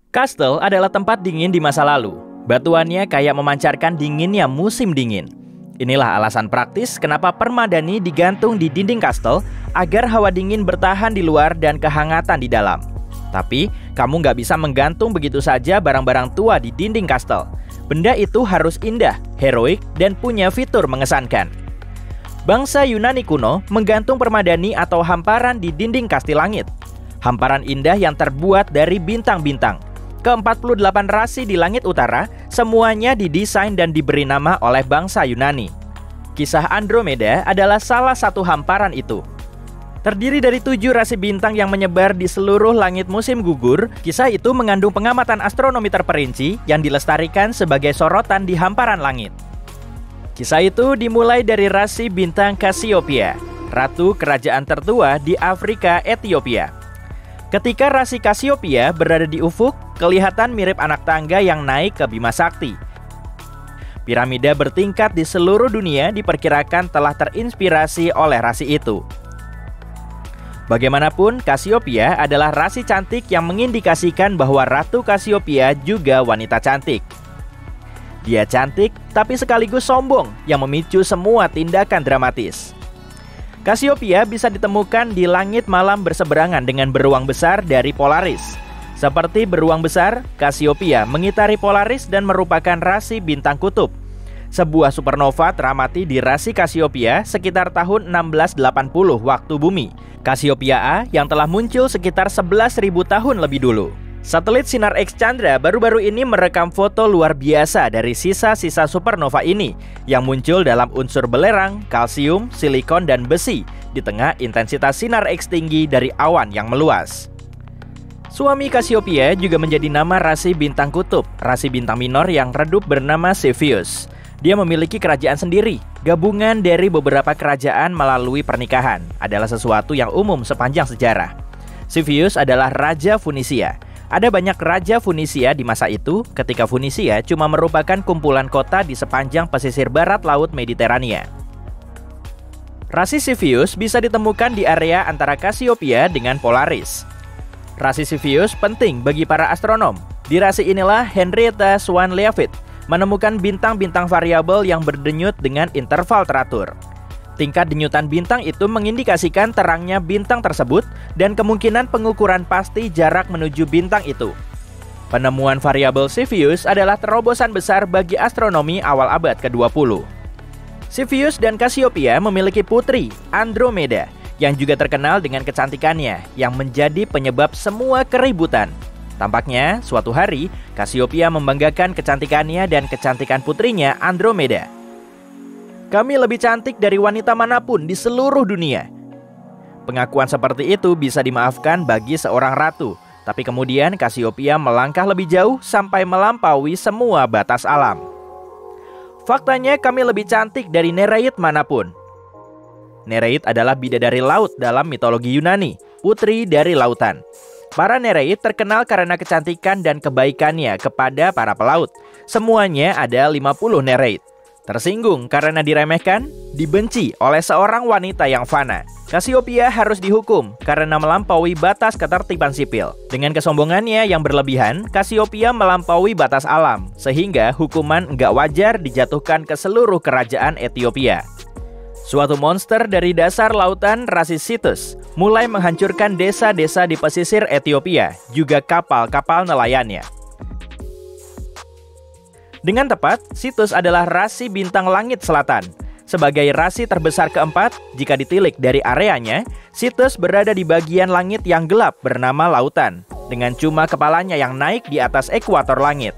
Kastel adalah tempat dingin di masa lalu. Batuannya kayak memancarkan dinginnya musim dingin. Inilah alasan praktis kenapa permadani digantung di dinding kastel agar hawa dingin bertahan di luar dan kehangatan di dalam. Tapi, kamu nggak bisa menggantung begitu saja barang-barang tua di dinding kastel. Benda itu harus indah, heroik, dan punya fitur mengesankan. Bangsa Yunani kuno menggantung permadani atau hamparan di dinding kastil langit. Hamparan indah yang terbuat dari bintang-bintang. Ke-48 rasi di langit utara semuanya didesain dan diberi nama oleh bangsa Yunani. Kisah Andromeda adalah salah satu hamparan itu. Terdiri dari 7 rasi bintang yang menyebar di seluruh langit musim gugur, kisah itu mengandung pengamatan astronomi terperinci yang dilestarikan sebagai sorotan di hamparan langit. Kisah itu dimulai dari rasi bintang Cassiopeia, ratu kerajaan tertua di Afrika Ethiopia. Ketika rasi Cassiopeia berada di ufuk, kelihatan mirip anak tangga yang naik ke Bima Sakti. Piramida bertingkat di seluruh dunia diperkirakan telah terinspirasi oleh rasi itu. Bagaimanapun, Cassiopeia adalah rasi cantik yang mengindikasikan bahwa Ratu Cassiopeia juga wanita cantik. Dia cantik, tapi sekaligus sombong yang memicu semua tindakan dramatis. Cassiopeia bisa ditemukan di langit malam berseberangan dengan beruang besar dari Polaris. Seperti beruang besar, Cassiopeia mengitari Polaris dan merupakan rasi bintang kutub. Sebuah supernova teramati di rasi Cassiopeia sekitar tahun 1680 waktu bumi. Cassiopeia A yang telah muncul sekitar 11.000 tahun lebih dulu. Satelit Sinar X Chandra baru-baru ini merekam foto luar biasa dari sisa-sisa supernova ini yang muncul dalam unsur belerang, kalsium, silikon, dan besi di tengah intensitas sinar X tinggi dari awan yang meluas. Suami Cassiopeia juga menjadi nama rasi bintang kutub, rasi bintang minor yang redup bernama Cepheus. Dia memiliki kerajaan sendiri, gabungan dari beberapa kerajaan melalui pernikahan, adalah sesuatu yang umum sepanjang sejarah. Cepheus adalah Raja Funisia. Ada banyak raja Funisia di masa itu ketika Funisia cuma merupakan kumpulan kota di sepanjang pesisir barat laut Mediterania. Rasi Cepheus bisa ditemukan di area antara Cassiopeia dengan Polaris. Rasi Cepheus penting bagi para astronom. Di rasi inilah Henrietta Swan Leavitt menemukan bintang-bintang variabel yang berdenyut dengan interval teratur. Tingkat denyutan bintang itu mengindikasikan terangnya bintang tersebut dan kemungkinan pengukuran pasti jarak menuju bintang itu. Penemuan variabel Cepheus adalah terobosan besar bagi astronomi awal abad ke-20. Cepheus dan Cassiopeia memiliki putri, Andromeda, yang juga terkenal dengan kecantikannya, yang menjadi penyebab semua keributan. Tampaknya, suatu hari, Cassiopeia membanggakan kecantikannya dan kecantikan putrinya, Andromeda. Kami lebih cantik dari wanita manapun di seluruh dunia. Pengakuan seperti itu bisa dimaafkan bagi seorang ratu, tapi kemudian Cassiopeia melangkah lebih jauh sampai melampaui semua batas alam. Faktanya kami lebih cantik dari Nereid manapun. Nereid adalah bidadari laut dalam mitologi Yunani, putri dari lautan. Para Nereid terkenal karena kecantikan dan kebaikannya kepada para pelaut. Semuanya ada 50 Nereid. Tersinggung karena diremehkan, dibenci oleh seorang wanita yang fana. Cassiopeia harus dihukum karena melampaui batas ketertiban sipil. Dengan kesombongannya yang berlebihan, Cassiopeia melampaui batas alam, sehingga hukuman enggak wajar dijatuhkan ke seluruh kerajaan Ethiopia. Suatu monster dari dasar lautan rasi Cetus mulai menghancurkan desa-desa di pesisir Ethiopia, juga kapal-kapal nelayannya. Dengan tepat, Cetus adalah rasi bintang langit selatan. Sebagai rasi terbesar keempat, jika ditilik dari areanya, Cetus berada di bagian langit yang gelap bernama lautan, dengan cuma kepalanya yang naik di atas ekuator langit.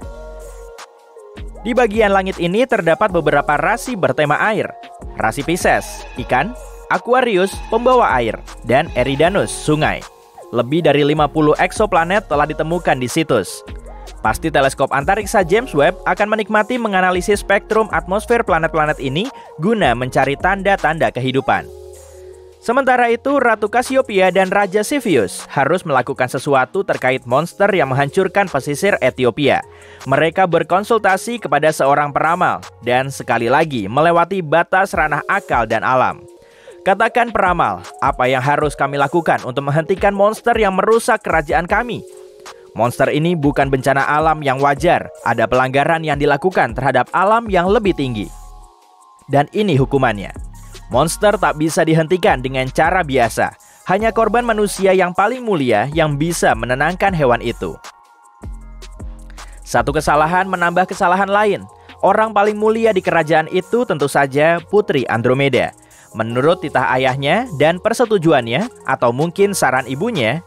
Di bagian langit ini terdapat beberapa rasi bertema air. Rasi Pisces, ikan, Aquarius, pembawa air, dan Eridanus, sungai. Lebih dari 50 eksoplanet telah ditemukan di Cetus. Pasti teleskop antariksa James Webb akan menikmati menganalisis spektrum atmosfer planet-planet ini guna mencari tanda-tanda kehidupan. Sementara itu, Ratu Cassiopeia dan Raja Cepheus harus melakukan sesuatu terkait monster yang menghancurkan pesisir Ethiopia. Mereka berkonsultasi kepada seorang peramal dan sekali lagi melewati batas ranah akal dan alam. Katakan peramal, apa yang harus kami lakukan untuk menghentikan monster yang merusak kerajaan kami? Monster ini bukan bencana alam yang wajar, ada pelanggaran yang dilakukan terhadap alam yang lebih tinggi. Dan ini hukumannya. Monster tak bisa dihentikan dengan cara biasa. Hanya korban manusia yang paling mulia yang bisa menenangkan hewan itu. Satu kesalahan menambah kesalahan lain. Orang paling mulia di kerajaan itu tentu saja Putri Andromeda. Menurut titah ayahnya dan persetujuannya, atau mungkin saran ibunya,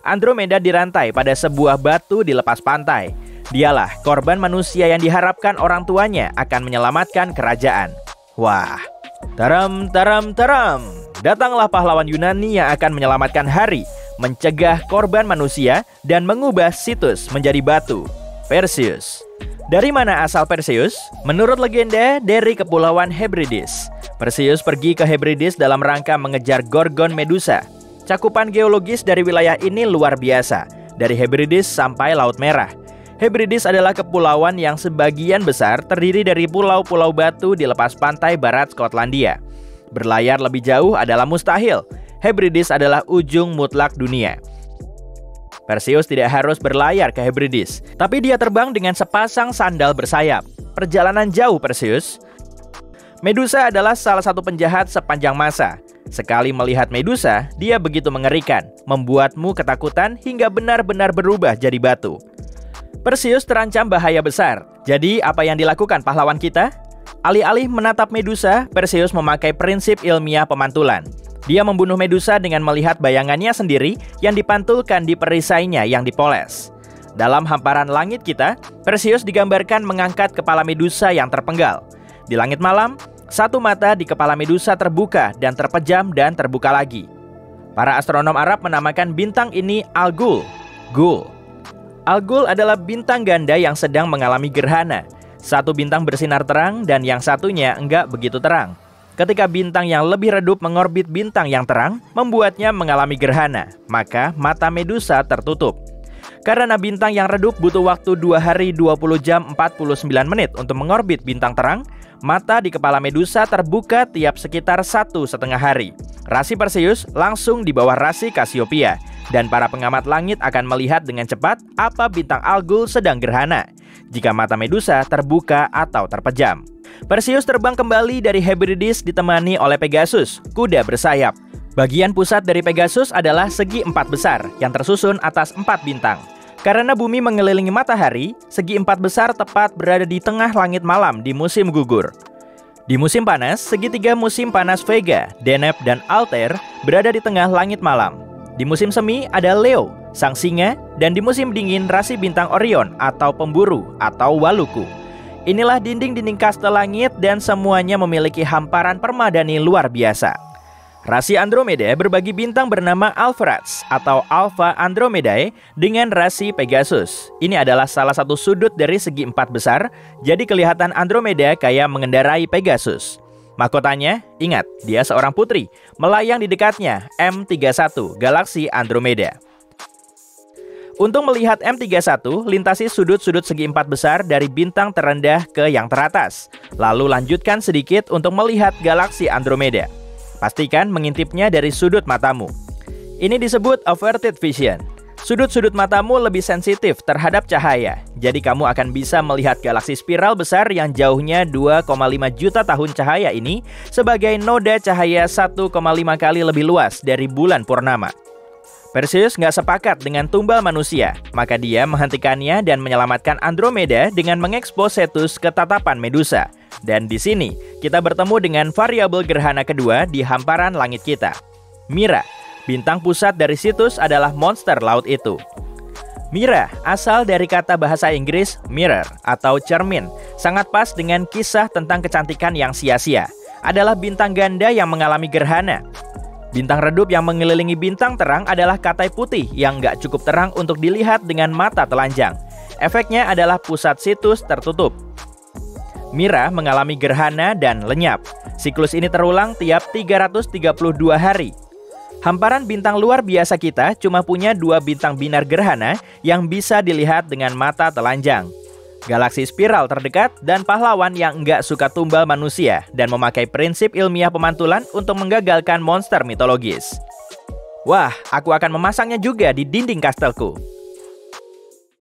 Andromeda dirantai pada sebuah batu di lepas pantai. Dialah korban manusia yang diharapkan orang tuanya akan menyelamatkan kerajaan. Wah, taram. Datanglah pahlawan Yunani yang akan menyelamatkan hari, mencegah korban manusia, dan mengubah Situs menjadi batu. Perseus. Dari mana asal Perseus? Menurut legenda, dari Kepulauan Hebrides. Perseus pergi ke Hebrides dalam rangka mengejar Gorgon Medusa. Cakupan geologis dari wilayah ini luar biasa, dari Hebrides sampai Laut Merah. Hebrides adalah kepulauan yang sebagian besar terdiri dari pulau-pulau batu di lepas pantai barat Skotlandia. Berlayar lebih jauh adalah mustahil. Hebrides adalah ujung mutlak dunia. Perseus tidak harus berlayar ke Hebrides, tapi dia terbang dengan sepasang sandal bersayap. Perjalanan jauh Perseus. Medusa adalah salah satu penjahat sepanjang masa. Sekali melihat Medusa, dia begitu mengerikan, membuatmu ketakutan hingga benar-benar berubah jadi batu. Perseus terancam bahaya besar. Jadi apa yang dilakukan pahlawan kita? Alih-alih menatap Medusa, Perseus memakai prinsip ilmiah pemantulan. Dia membunuh Medusa dengan melihat bayangannya sendiri yang dipantulkan di perisainya yang dipoles. Dalam hamparan langit kita, Perseus digambarkan mengangkat kepala Medusa yang terpenggal. Di langit malam, satu mata di kepala Medusa terbuka dan terpejam dan terbuka lagi. Para astronom Arab menamakan bintang ini Algol. Algol adalah bintang ganda yang sedang mengalami gerhana. Satu bintang bersinar terang dan yang satunya enggak begitu terang. Ketika bintang yang lebih redup mengorbit bintang yang terang, membuatnya mengalami gerhana, maka mata Medusa tertutup. Karena bintang yang redup butuh waktu 2 hari 20 jam 49 menit untuk mengorbit bintang terang, mata di kepala Medusa terbuka tiap sekitar 1,5 hari. Rasi Perseus langsung di bawah rasi Cassiopeia, dan para pengamat langit akan melihat dengan cepat apa bintang Algol sedang gerhana, jika mata Medusa terbuka atau terpejam. Perseus terbang kembali dari Hebrides ditemani oleh Pegasus, kuda bersayap. Bagian pusat dari Pegasus adalah segi 4 besar yang tersusun atas 4 bintang. Karena bumi mengelilingi matahari, segi 4 besar tepat berada di tengah langit malam di musim gugur. Di musim panas, segitiga musim panas Vega, Deneb, dan Altair berada di tengah langit malam. Di musim semi ada Leo, sang singa, dan di musim dingin rasi bintang Orion atau pemburu atau Waluku. Inilah dinding-dinding kastel langit dan semuanya memiliki hamparan permadani luar biasa. Rasi Andromeda berbagi bintang bernama Alpheratz atau Alpha Andromedae dengan rasi Pegasus. Ini adalah salah satu sudut dari segi 4 besar, jadi kelihatan Andromeda kayak mengendarai Pegasus. Mahkotanya, ingat, dia seorang putri, melayang di dekatnya M31, galaksi Andromeda. Untuk melihat M31, lintasi sudut-sudut segi 4 besar dari bintang terendah ke yang teratas. Lalu lanjutkan sedikit untuk melihat galaksi Andromeda. Pastikan mengintipnya dari sudut matamu. Ini disebut averted vision. Sudut-sudut matamu lebih sensitif terhadap cahaya. Jadi kamu akan bisa melihat galaksi spiral besar yang jauhnya 2,5 juta tahun cahaya ini sebagai noda cahaya 1,5 kali lebih luas dari bulan purnama. Perseus nggak sepakat dengan tumbal manusia, maka dia menghentikannya dan menyelamatkan Andromeda dengan mengekspos Cetus ke tatapan Medusa. Dan di sini, kita bertemu dengan variabel gerhana kedua di hamparan langit kita. Mira, bintang pusat dari Cetus adalah monster laut itu. Mira asal dari kata bahasa Inggris mirror atau cermin, sangat pas dengan kisah tentang kecantikan yang sia-sia. Adalah bintang ganda yang mengalami gerhana. Bintang redup yang mengelilingi bintang terang adalah katai putih yang nggak cukup terang untuk dilihat dengan mata telanjang. Efeknya adalah pusat Cetus tertutup. Mira mengalami gerhana dan lenyap. Siklus ini terulang tiap 332 hari. Hamparan bintang luar biasa kita cuma punya 2 bintang binar gerhana yang bisa dilihat dengan mata telanjang. Galaksi spiral terdekat dan pahlawan yang enggak suka tumbal manusia dan memakai prinsip ilmiah pemantulan untuk menggagalkan monster mitologis. Wah, aku akan memasangnya juga di dinding kastelku.